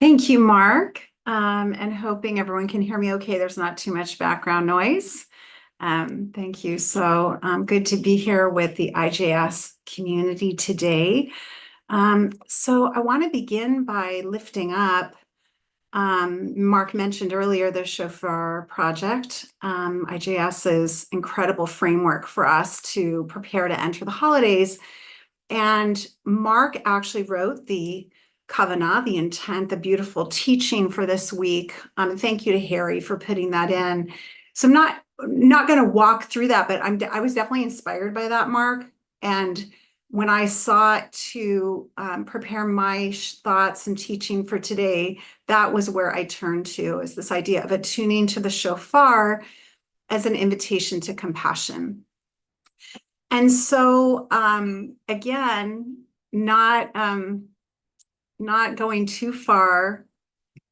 Thank you, Mark. And hoping everyone can hear me okay. There's not too much background noise. Thank you. So good to be here with the IJS community today. So I want to begin by lifting up. Mark mentioned earlier the Shofar Project, IJS's incredible framework for us to prepare to enter the holidays. And Mark actually wrote the Kavanah, the intent, the beautiful teaching for this week. Thank you to Harry for putting that in. So I'm not going to walk through that, but I was definitely inspired by that, Mark. And when I sought to prepare my thoughts and teaching for today, that was where I turned to, is this idea of attuning to the shofar as an invitation to compassion. And so, again, not going too far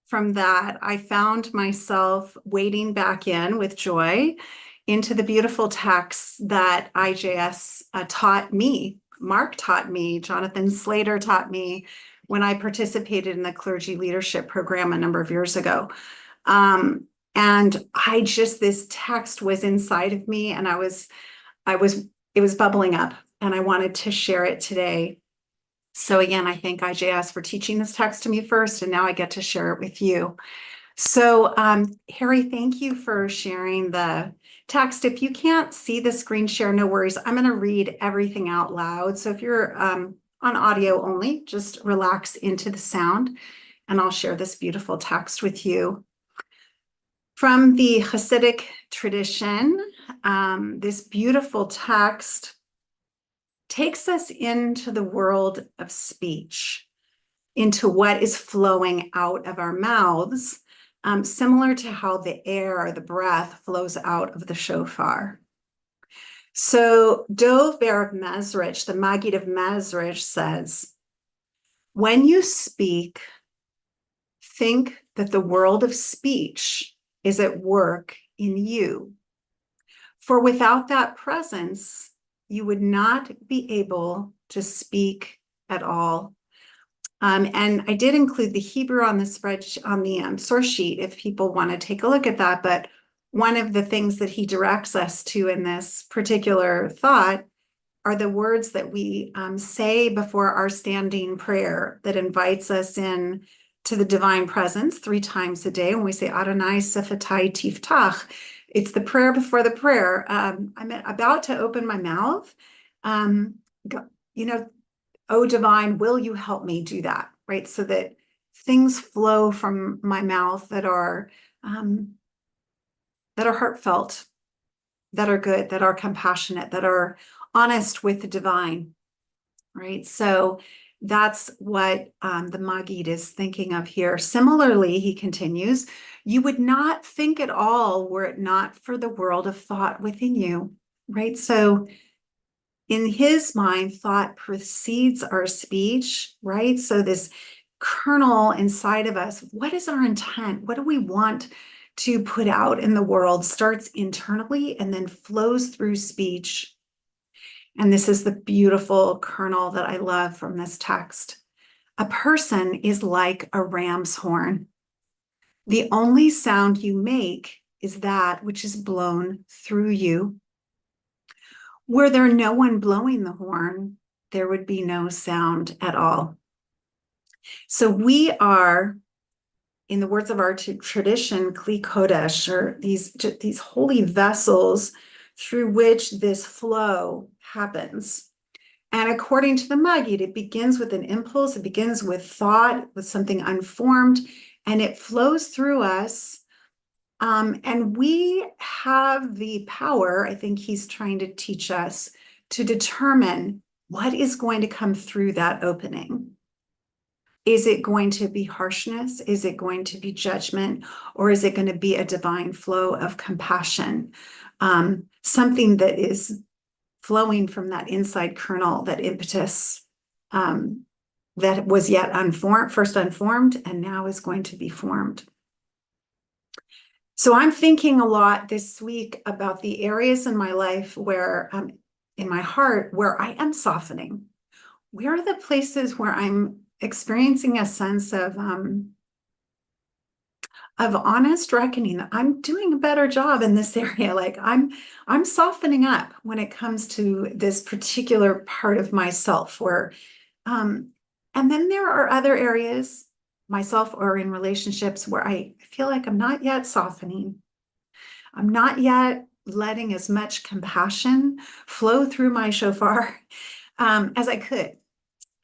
from that, I found myself wading back in with joy into the beautiful texts that IJS taught me, Mark taught me, Jonathan Leider taught me when I participated in the clergy leadership program a number of years ago. And this text was inside of me, and it was bubbling up, and I wanted to share it today. So again, I thank IJS for teaching this text to me first, and now I get to share it with you. So Harry, thank you for sharing the text. If you can't see the screen share, no worries. I'm going to read everything out loud. So if you're on audio only, just relax into the sound, and I'll share this beautiful text with you. From the Hasidic tradition, this beautiful text takes us into the world of speech, into what is flowing out of our mouths, similar to how the air, the breath, flows out of the shofar. So Dov Ber of Mezrich, the Maggid of Mezrich, says, when you speak, think that the world of speech is at work in you. For without that presence, you would not be able to speak at all. And I did include the Hebrew on the spreadsheet, on the source sheet, if people want to take a look at that. But one of the things that he directs us to in this particular thought are the words that we say before our standing prayer that invites us in to the divine presence 3 times a day. When we say Adonai Sefetai Tiftach, it's the prayer before the prayer. I'm about to open my mouth. Oh, divine, will you help me do that? Right? So that things flow from my mouth that are heartfelt, that are good, that are compassionate, that are honest with the divine. Right? So that's what the Maggid is thinking of here. Similarly, he continues, you would not think at all were it not for the world of thought within you, right? So in his mind, thought precedes our speech, right? So this kernel inside of us, what is our intent? What do we want to put out in the world? Starts internally and then flows through speech. And this is the beautiful kernel that I love from this text. A person is like a ram's horn. The only sound you make is that which is blown through you. Were there no one blowing the horn, there would be no sound at all. So we are, in the words of our tradition, Kli Kodesh, or these holy vessels through which this flow happens. And according to the Maggid, it begins with an impulse, it begins with thought, with something unformed, and it flows through us. And we have the power, I think he's trying to teach us, to determine what is going to come through that opening. Is it going to be harshness? Is it going to be judgment? Or is it going to be a divine flow of compassion? Something that is flowing from that inside kernel, that impetus that was yet first unformed, and now is going to be formed. So I'm thinking a lot this week about the areas in my life where, in my heart, where I am softening. Where are the places where I'm experiencing a sense of of honest reckoning that I'm doing a better job in this area. Like I'm softening up when it comes to this particular part of myself where um and then there are other areas myself or in relationships where I feel like I'm not yet softening. I'm not yet letting as much compassion flow through my shofar as I could.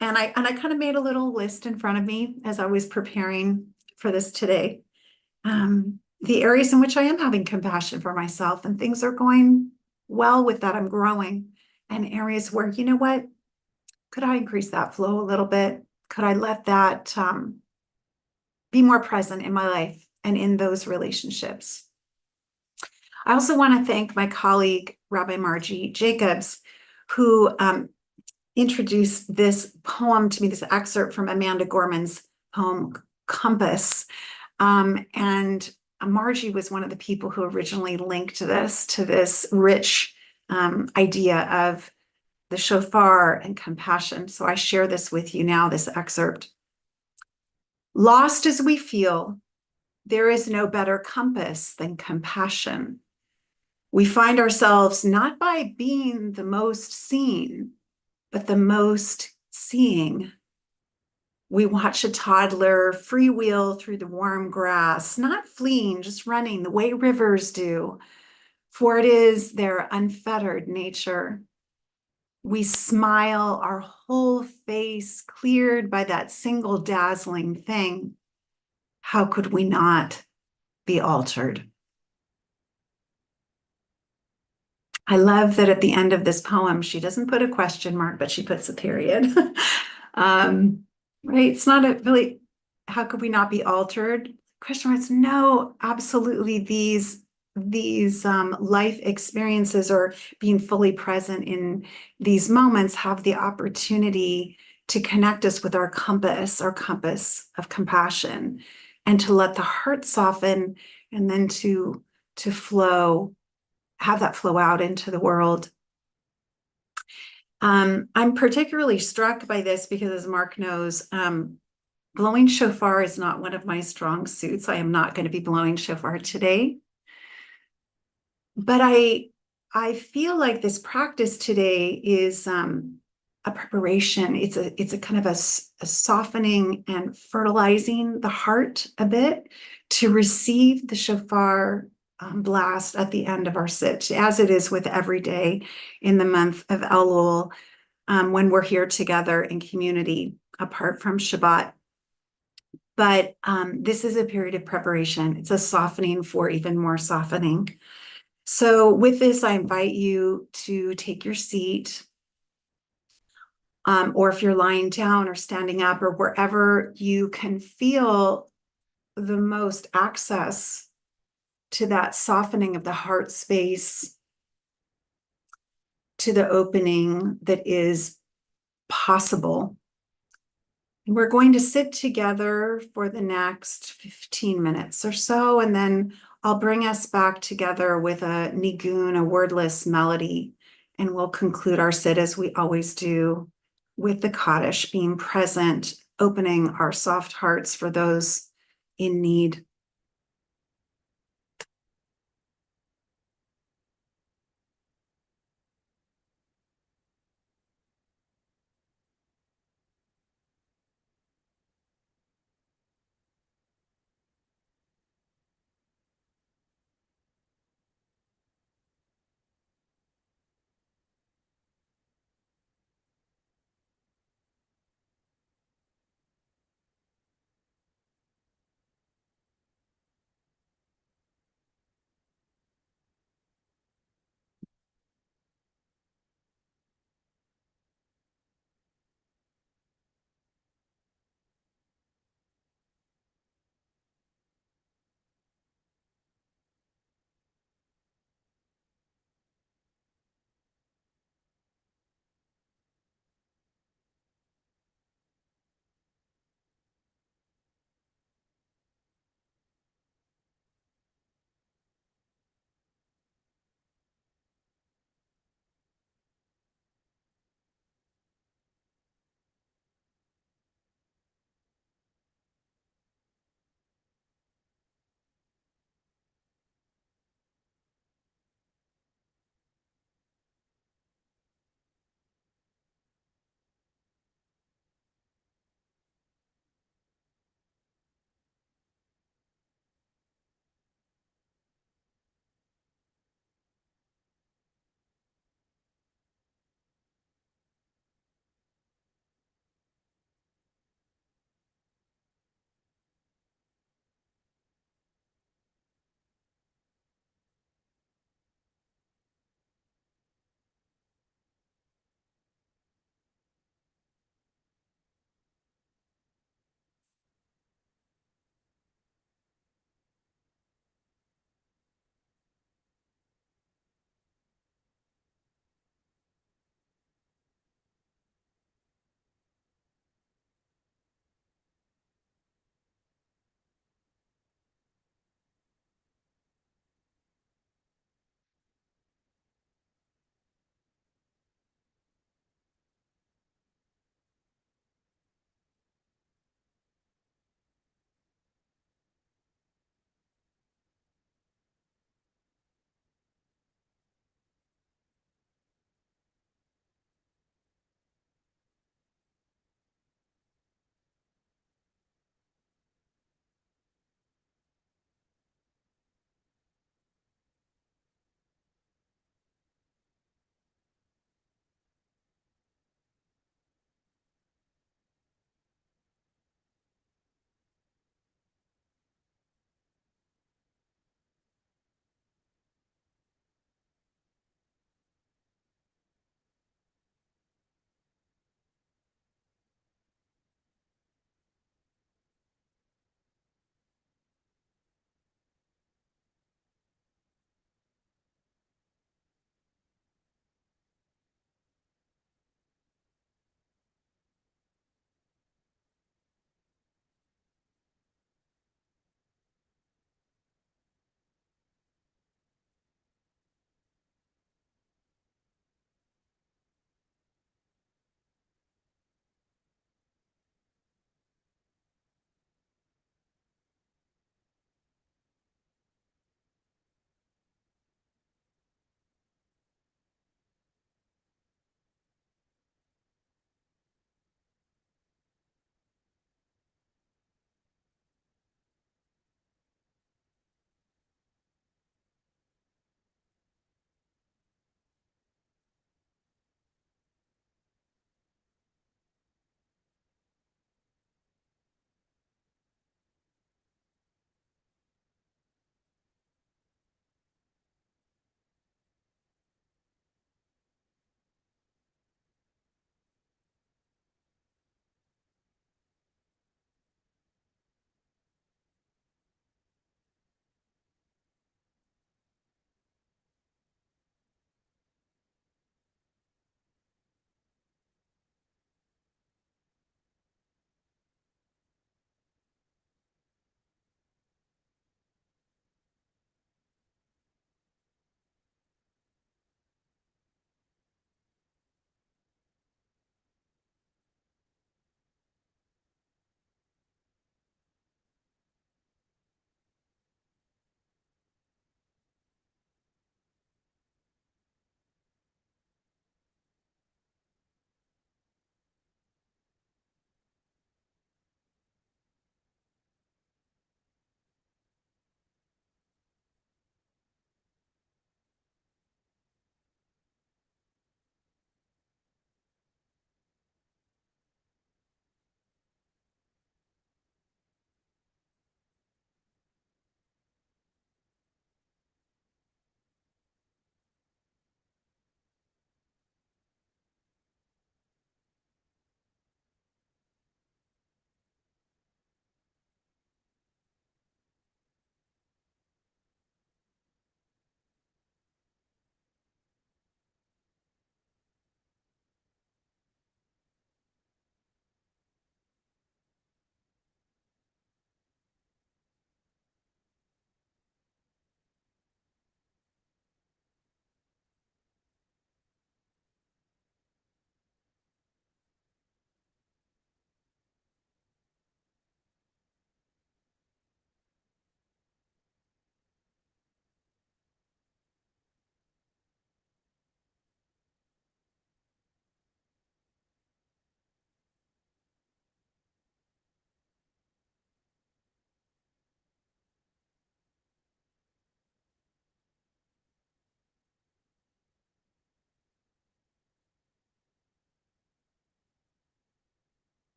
And I kind of made a little list in front of me as I was preparing for this today. The areas in which I am having compassion for myself and things are going well with that. I'm growing. And areas where, you know what, could I increase that flow a little bit? Could I let that be more present in my life and in those relationships? I also want to thank my colleague, Rabbi Margie Jacobs, who introduced this poem to me, this excerpt from Amanda Gorman's poem, Compass. And Margie was one of the people who originally linked this to this rich idea of the shofar and compassion. So I share this with you now, this excerpt. Lost as we feel, there is no better compass than compassion. We find ourselves not by being the most seen, but the most seeing. We watch a toddler freewheel through the warm grass, not fleeing, just running the way rivers do, for it is their unfettered nature. We smile, our whole face cleared by that single dazzling thing. How could we not be altered? I love that at the end of this poem, she doesn't put a question mark, but she puts a period. Right? It's not a really, how could we not be altered? Question marks, no, absolutely. These life experiences or being fully present in these moments have the opportunity to connect us with our compass of compassion, and to let the heart soften and then to flow, have that flow out into the world. I'm particularly struck by this because, as Mark knows, blowing shofar is not one of my strong suits. I am not going to be blowing shofar today. But I feel like this practice today is a preparation. It's a kind of a softening and fertilizing the heart a bit to receive the shofar blast at the end of our sit, as it is with every day in the month of Elul, when we're here together in community, apart from Shabbat. But this is a period of preparation. It's a softening for even more softening. So with this, I invite you to take your seat, or if you're lying down or standing up or wherever you can feel the most access to that softening of the heart space, to the opening that is possible. We're going to sit together for the next 15 minutes or so, and then I'll bring us back together with a nigun, a wordless melody, and we'll conclude our sit as we always do with the Kaddish, being present, opening our soft hearts for those in need.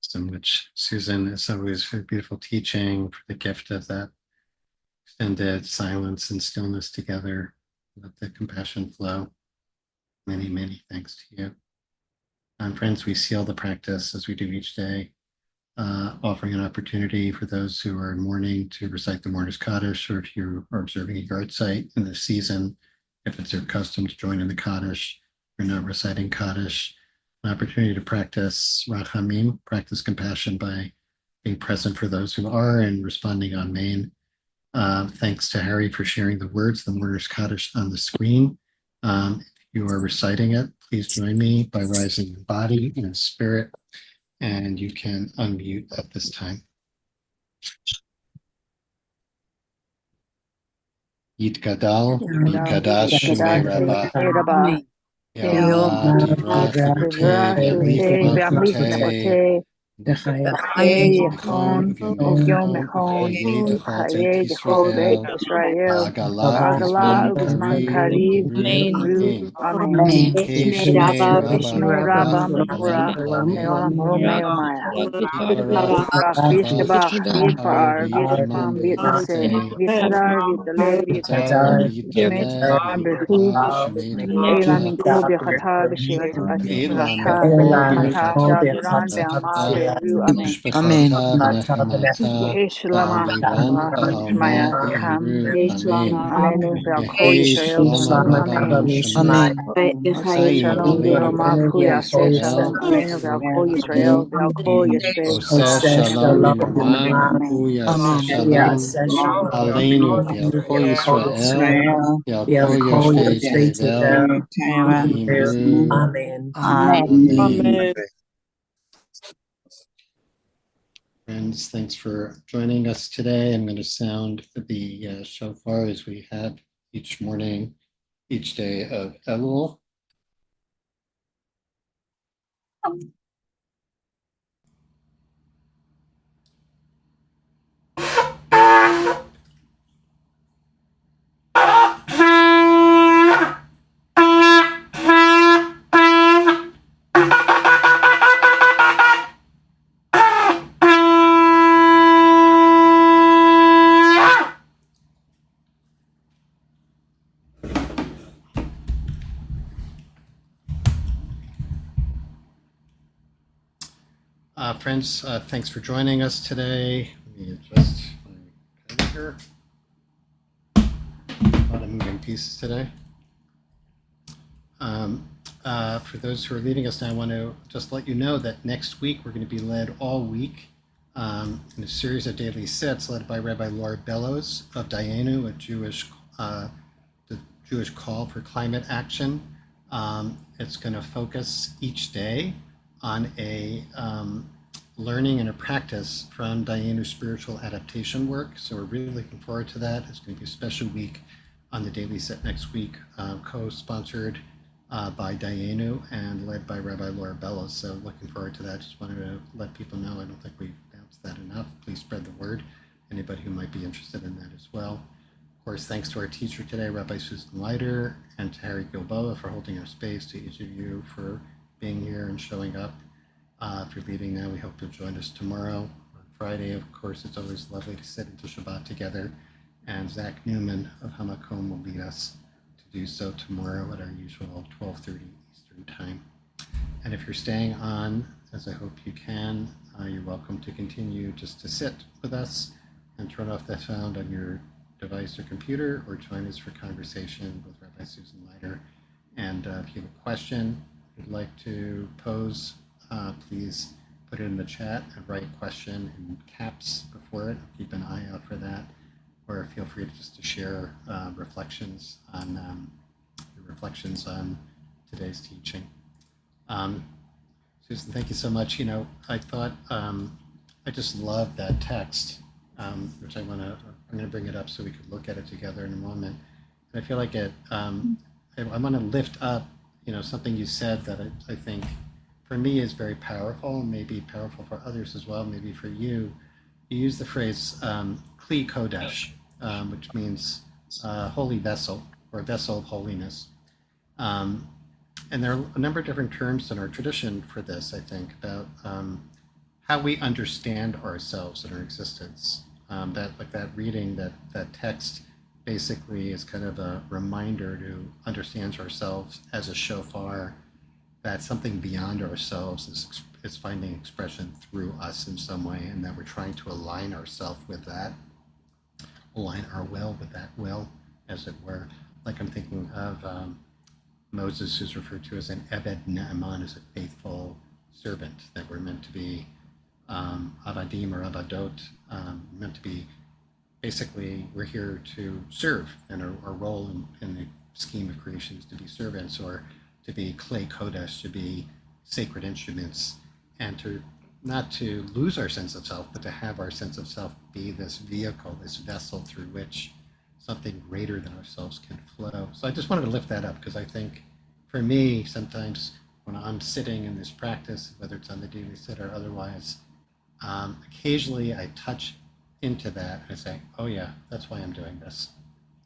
So much, Susan. It's always for beautiful teaching, for the gift of that extended silence and stillness together. Let the compassion flow. Many, many thanks to you. And friends, we seal the practice as we do each day, offering an opportunity for those who are mourning to recite the mourner's Kaddish, or if you are observing a yard site in the season, if it's your custom to join in the Kaddish, you're not reciting Kaddish, an opportunity to practice Rachamim, practice compassion by being present for those who are and responding on main. Thanks to Harry for sharing the words, the mourner's Kaddish on the screen. If you are reciting it, please join me by rising in body and in spirit, and you can unmute at this time. Yit Gadal, Yit Gadash, Shemei Rabbah, Rabbi. Ye'olah Divrach Ve'amlicha Malchutei, Yechon Ugyon Mechon Uchayei B'chol Israel, Ba'agala Ugzman Kariv, Amen. Amen. Shemei Shmei Rabbah, Rabba Me'olam Mevorach, Me'olam, Me'olam Me'omaya. Yivarach Yishtabach, V'yitpar Yitbar, V'yitamam Yitfam, Yitnase, V'yitnaseh, Yitadar, Yitale, Yitar Yishmet, V'yitaleh Amberhu, V'yitbar Shemei Elam Devacha, Inkol Birchata, B'Shirat Elam Rata, Mikol Be'amata, Birchata Javiran, Be'ama, V'Tachata, Be'aru, Amen. U'shpachata V'nechamata, Yehesh Lama, Ba'aviran Shmaya, Ba'alma Kam, V'yiru, Amen. Alenu, Be'alko, Yehi Yisrael, Shlama Be'aru, Rabba Amen. Lo Shama, Osai Osayi Shalom, Aleinu Be'alma, Kuya, Be'alkol Say Yisrael, Shalom, Alenu, Be'alko, Yisrael, Be'alko, Yeshve, Oseh Shalom Limamah, Hu Yaseh Shalom Aleinu V'Yalkol Yisrael, Yalkol Yoshvei Tevel, V'Yimru, Amen. Friends, thanks for joining us today. I'm going to sound the shofar as we have each morning, each day of Elul. Friends, thanks for joining us today. Let me adjust my cover here. A lot of moving pieces today. For those who are leaving us now, I want to just let you know that next week we're going to be led all week in a series of daily sits led by Rabbi Laura Bellows of Dayenu, the Jewish call for climate action. It's going to focus each day on a learning and a practice from Dayenu's spiritual adaptation work. So we're really looking forward to that. It's going to be a special week on the daily set next week, co-sponsored by Dayenu and led by Rabbi Laura Bellows. So looking forward to that. Just wanted to let people know. I don't think we've announced that enough. Please spread the word. Anybody who might be interested in that as well. Of course, thanks to our teacher today, Rabbi Susan Leider, and to Harry Gilboa for holding our space, to each of you for being here and showing up. If you're leaving now, we hope you'll join us tomorrow. On Friday, of course, it's always lovely to sit into Shabbat together. And Zach Newman of Hamakom will lead us to do so tomorrow at our usual 12:30 Eastern time. And if you're staying on, as I hope you can, you're welcome to continue just to sit with us and turn off the sound on your device or computer, or join us for conversation with Rabbi Susan Leider. And if you have a question you'd like to pose, please put it in the chat and write question in caps before it. Keep an eye out for that. Or feel free to just to share reflections on today's teaching. Susan, thank you so much. I thought I just love that text, which I'm gonna bring it up so we could look at it together in a moment. And I feel like I want to lift up, something you said that I think for me is very powerful, and maybe powerful for others as well, maybe for you. You use the phrase Kli Kodesh, which means holy vessel, or vessel of holiness. And there are a number of different terms in our tradition for this, I think, about how we understand ourselves and our existence. That reading, that text basically is kind of a reminder to understand ourselves as a shofar, that something beyond ourselves is finding expression through us in some way, and that we're trying to align ourselves with that, align our will with that will, as it were. Like I'm thinking of Moses, who's referred to as an Eved Ne'eman, as a faithful servant, that we're meant to be avadim or avadot, meant to be, basically, we're here to serve, and our role in the scheme of creation is to be servants, or to be Klei Kodesh, to be sacred instruments, and to not to lose our sense of self, but to have our sense of self be this vehicle, this vessel through which something greater than ourselves can flow. So I just wanted to lift that up, because I think for me, sometimes when I'm sitting in this practice, whether it's on the daily sit or otherwise, occasionally I touch into that and I say, oh yeah, that's why I'm doing this.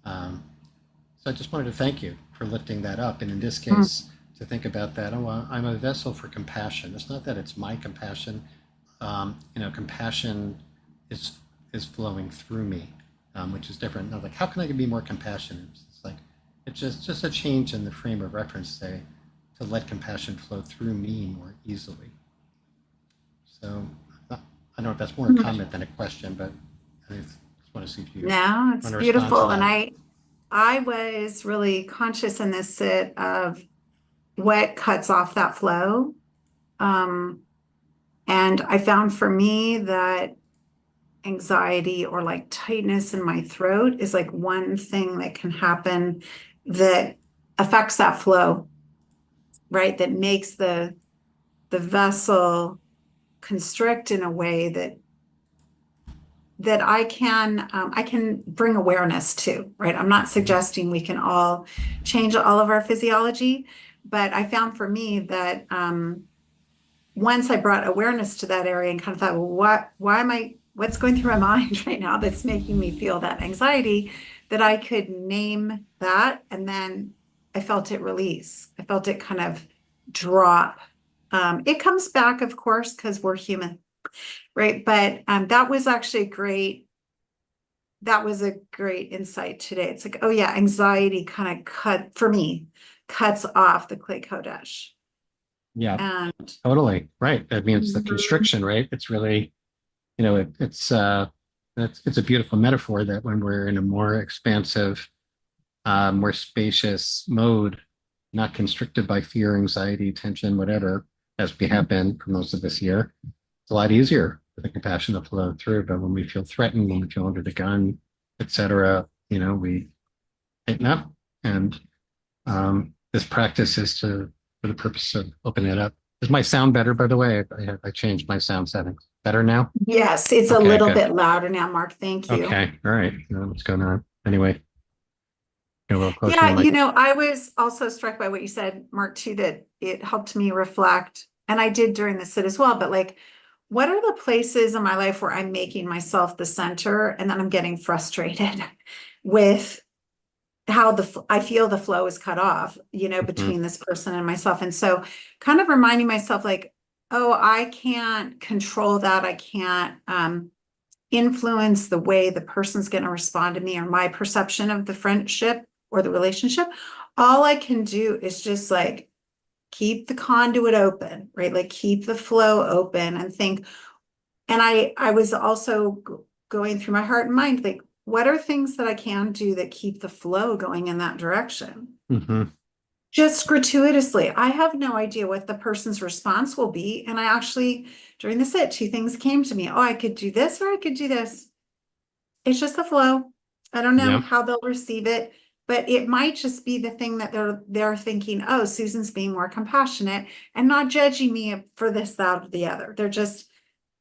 So I just wanted to thank you for lifting that up. And in this case, to think about that, I'm a vessel for compassion. It's not that it's my compassion. Compassion is flowing through me, which is different. Now, like, how can I be more compassionate? It's like, it's just a change in the frame of reference, say, to let compassion flow through me more easily. So I don't know if that's more a comment than a question, but I just want to see if you No, it's want to respond to beautiful. that. And I was really conscious in this sit of what cuts off that flow. And I found for me that anxiety or like tightness in my throat is like one thing that can happen that affects that flow, right? That makes the vessel constrict in a way that I can bring awareness to, right? I'm not suggesting we can all change all of our physiology, but I found for me that once I brought awareness to that area and kind of thought, well, what's going through my mind right now that's making me feel that anxiety, that I could name that, and then I felt it release. I felt it kind of drop. It comes back, of course, because we're human, right? But that was actually a great insight today. It's like, oh yeah, anxiety kind of cuts off the Klei Kodesh. Yeah, And totally. Right. I mean, it's the constriction, right? It's really, it's a beautiful metaphor that when we're in a more expansive, more spacious mode, not constricted by fear, anxiety, tension, whatever, as we have been for most of this year, it's a lot easier for the compassion to flow through. But when we feel threatened, when we feel under the gun, etc., we tighten up. And this practice is for the purpose of opening it up. Is my sound better, by the way? I changed my sound settings. Better now? yes, it's a little bit louder now, Mark. Thank you. Okay. All right. I don't know what's going on. Anyway. Get a little closer Yeah, to the mic. I was also struck by what you said, Mark, too, that it helped me reflect, and I did during the sit as well, but like, what are the places in my life where I'm making myself the center and then I'm getting frustrated with how I feel the flow is cut off, between this person and myself. And so kind of reminding myself like, oh, I can't control that. I can't influence the way the person's going to respond to me or my perception of the friendship or the relationship. All I can do is just like keep the conduit open, right? Like keep the flow open and think, And I was also going through my heart and mind, like, what are things that I can do that keep the flow going in that direction? Mm-hmm. Just gratuitously. I have no idea what the person's response will be. And I actually, during the sit, two things came to me. Oh, I could do this or I could do this. It's just the flow. I don't know Yeah. how they'll receive it, but it might just be the thing that they're thinking, oh, Susan's being more compassionate and not judging me for this, that, or the other.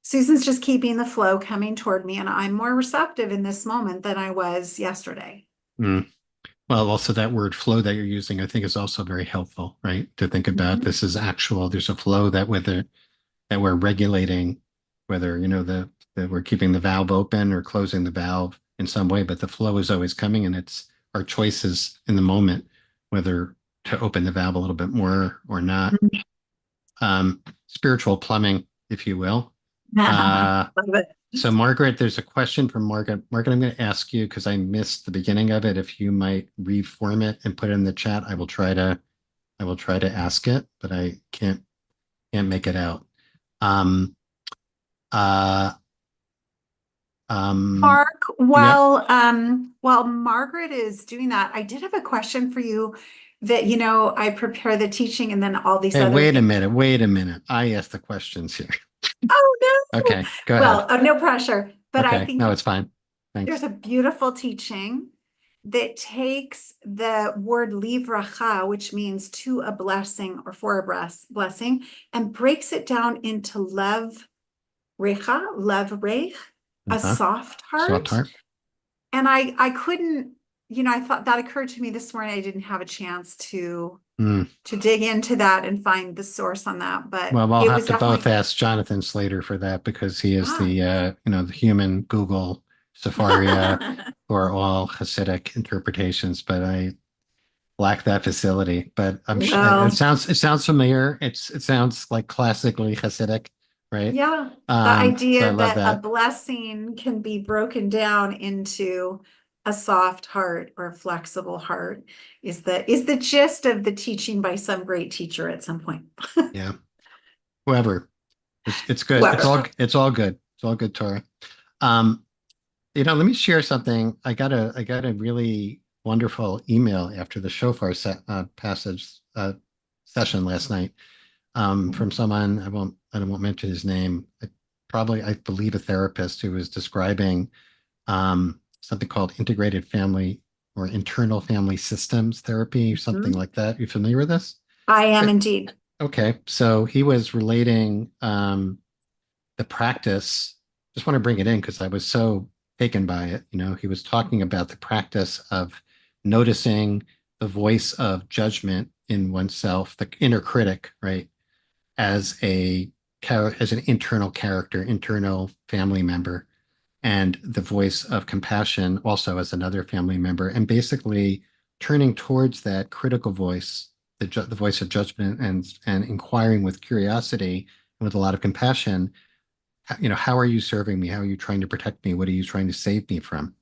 Susan's just keeping the flow coming toward me, and I'm more receptive in this moment than I was yesterday. Mm. Well, also that word flow that you're using, I think is also very helpful, right? To think about Mhm. this is actual, there's a flow that we're regulating, whether, that we're keeping the valve open or closing the valve in some way, but the flow is always coming and it's our choices in the moment, whether to open the valve a little bit more or not. Spiritual plumbing, if you will. Uh, Love it. so Margaret, there's a question from Margaret. Margaret, I'm going to ask you because I missed the beginning of it. If you might reform it and put it in the chat, I will try to ask it, but I can't make it out. Um, uh, Mark, yeah. while Margaret is doing that, I did have a question for you that, I prepare the teaching and then all these Hey, other wait a things. minute. Wait a minute. I asked the questions here. Oh, no. Okay, go ahead. Well, no pressure, but I Okay, think no, it's fine. there's Thanks. a beautiful teaching that takes the word livracha, which means to a blessing or for a blessing, and breaks it down into lev recha, lev rech, a Uh-huh. soft Soft heart. heart. And I couldn't, I thought that occurred to me this morning. I didn't have a chance Hmm. to dig into that and find the source on that, but Well, I'll it have was to both definitely, ask Jonathan Slater for that because he is ah. the human Google Safari for all Hasidic interpretations, but I lack that facility. But I'm sure Well, it sounds familiar. It sounds like classically Hasidic, right? yeah, the So I idea love that a that. blessing can be broken down into a soft heart or a flexible heart is the gist of the teaching by some great teacher at some point. Yeah. Whoever. It's good. Whoever. It's all good. It's all good, Torah. Um, let me share something. I got a really wonderful email after the shofar passage session last night from someone. I won't mention his name. I believe a therapist who was describing something called integrated family or internal family systems therapy, something Mhm. like that. You familiar with this? I am It- indeed. okay, so he was relating the practice. Just want to bring it in because I was so taken by it. He was talking about the practice of noticing the voice of judgment in oneself, the inner critic, right, as as an internal character, internal family member, and the voice of compassion also as another family member, and basically turning towards that critical voice, the voice of judgment, and inquiring with curiosity and with a lot of compassion. How are you serving me? How are you trying to protect me? What are you trying to save me from?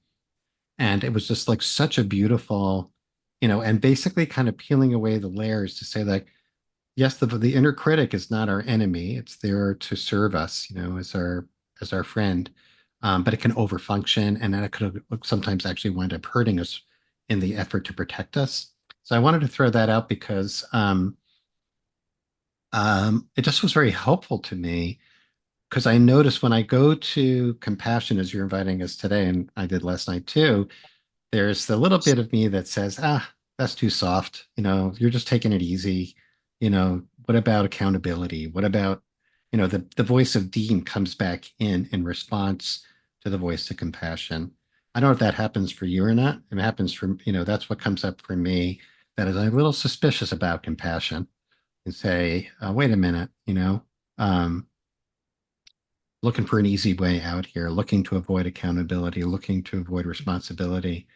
And it was just like such a beautiful, and basically kind of peeling away the layers to say like, yes, the inner critic is not our enemy. It's there to serve us, as our friend. But it can overfunction, and then it could sometimes actually wind up hurting us in the effort to protect us. So I wanted to throw that out because it just was very helpful to me because I notice when I go to compassion, as you're inviting us today, and I did last night too, there's the little bit of me that says, that's too soft. You're just taking it easy. What about accountability? What about, the voice of Dean comes back in response to the voice of compassion. I don't know if that happens for you or not. It happens for, that's what comes up for me that is a little suspicious about compassion and say, wait a minute, um, looking for an easy way out here, looking to avoid accountability, looking to avoid responsibility.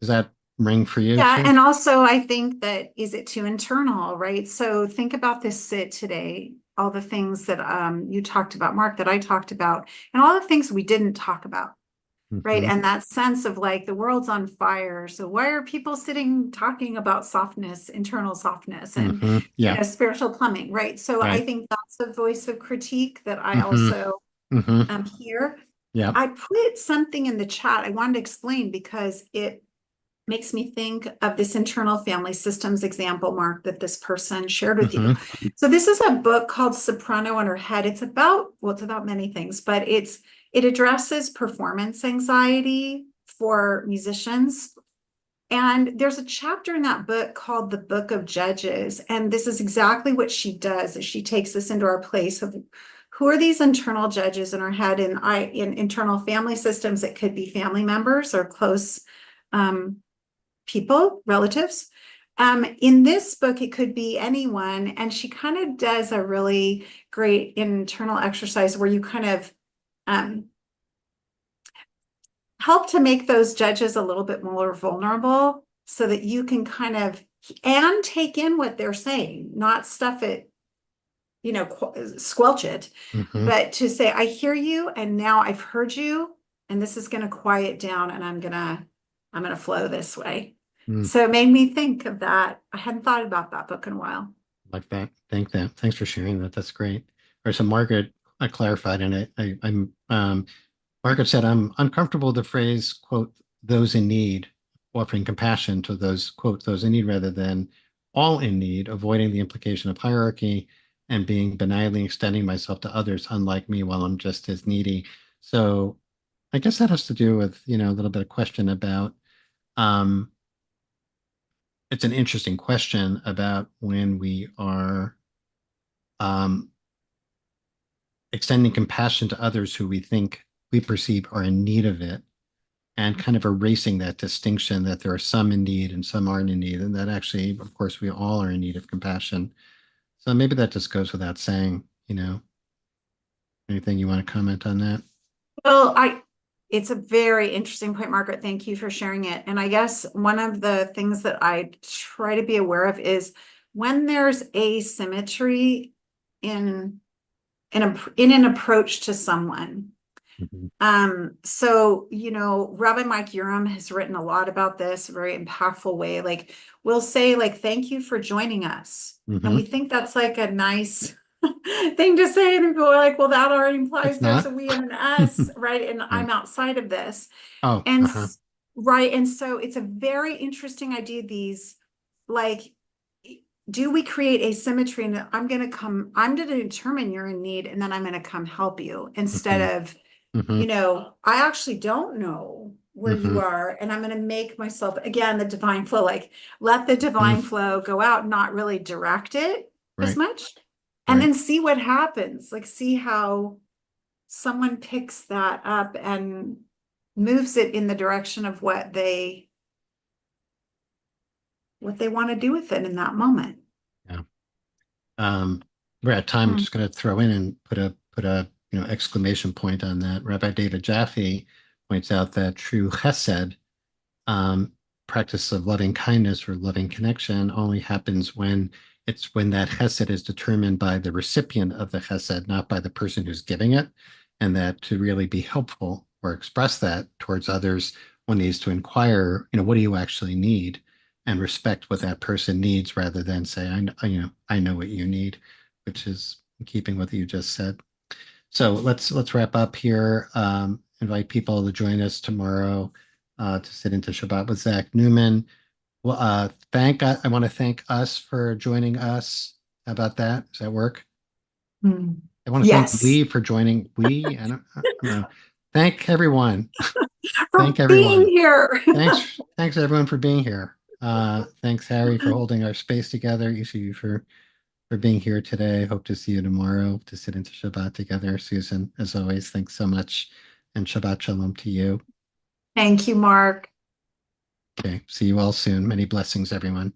Does that ring for you Yeah, too? and also I think that is it too internal, right? So think about this sit today, all the things that you talked about, Mark, that I talked about, and all the things we didn't talk about, right? Hmm. And that sense of like the world's on fire. So why are people sitting talking about softness, internal softness, and Yeah. spiritual plumbing, right? So I Right. think that's a voice of critique that I Hmm. also here. Yeah. I put something in the chat I wanted to explain because it makes me think of this internal family systems example, Mark, that this person shared with you. So this is a book called Soprano in Her Head. It's about, well, it's about many things, but it addresses performance anxiety for musicians. And there's a chapter in that book called the Book of Judges. And this is exactly what she does, is she takes us into our place of who are these internal judges in our head. And in internal family systems, it could be family members or close people, relatives. In this book, it could be anyone. And she kind of does a really great internal exercise where you kind of help to make those judges a little bit more vulnerable so that you can kind of and take in what they're saying, not stuff it, squelch it, but to say, I hear you and now I've heard you and this is going to quiet down and I'm going to flow this way. So it made me think of that. I hadn't thought about that book in a while. Like that. Thanks for sharing that. That's great. Or so Margaret, I clarified in it. Margaret said, I'm uncomfortable with the phrase, quote, those in need, offering compassion to those, quote, those in need rather than all in need, avoiding the implication of hierarchy and being benignly extending myself to others, unlike me, while I'm just as needy. So I guess that has to do with, a little bit of question about, it's an interesting question about when we are extending compassion to others who we think we perceive are in need of it, and kind of erasing that distinction that there are some in need and some aren't in need, and that actually, of course, we all are in need of compassion. So maybe that just goes without saying, anything you want to comment on that? Well, it's a very interesting point, Margaret. Thank you for sharing it. And I guess one of the things that I try to be aware of is when there's asymmetry in an approach to someone. So, Rabbi Mike Urim has written a lot about this, a very impactful way. Like we'll say thank you for joining us. And we think that's like a nice thing to say. And people are like, well, that already implies there's a we and an us, right? And I'm outside of this. Oh, and right. And so it's a very interesting idea. Do we create asymmetry? And I'm going to determine you're in need, and then I'm going to come help you instead of, I actually don't know where you are, and I'm going to make myself, again, the divine flow, let the divine flow go out, not really direct it as much, and then see what happens, see how someone picks that up and moves it in the direction of what they want to do with it in that moment. Yeah. We're at time. I'm just going to throw in and put a exclamation point on that. Rabbi David Jaffe points out that true chesed, practice of loving kindness or loving connection, only happens when that chesed is determined by the recipient of the chesed, not by the person who's giving it, and that to really be helpful or express that towards others, one needs to inquire, what do you actually need, and respect what that person needs rather than say, I know what you need, which is in keeping with what you just said. So let's wrap up here. Invite people to join us tomorrow to sit into Shabbat with Zach Newman. Well, I want to thank us for joining us. How about that? Does that work? I want to thank we for joining. I don't know. Thank everyone. Thank everyone. Being here. Thanks everyone for being here. Thanks Harry for holding our space together. You for being here today. Hope to see you tomorrow to sit into Shabbat together. Susan, as always, thanks so much. And Shabbat Shalom to you. Thank you, Mark. Okay, see you all soon. Many blessings, everyone.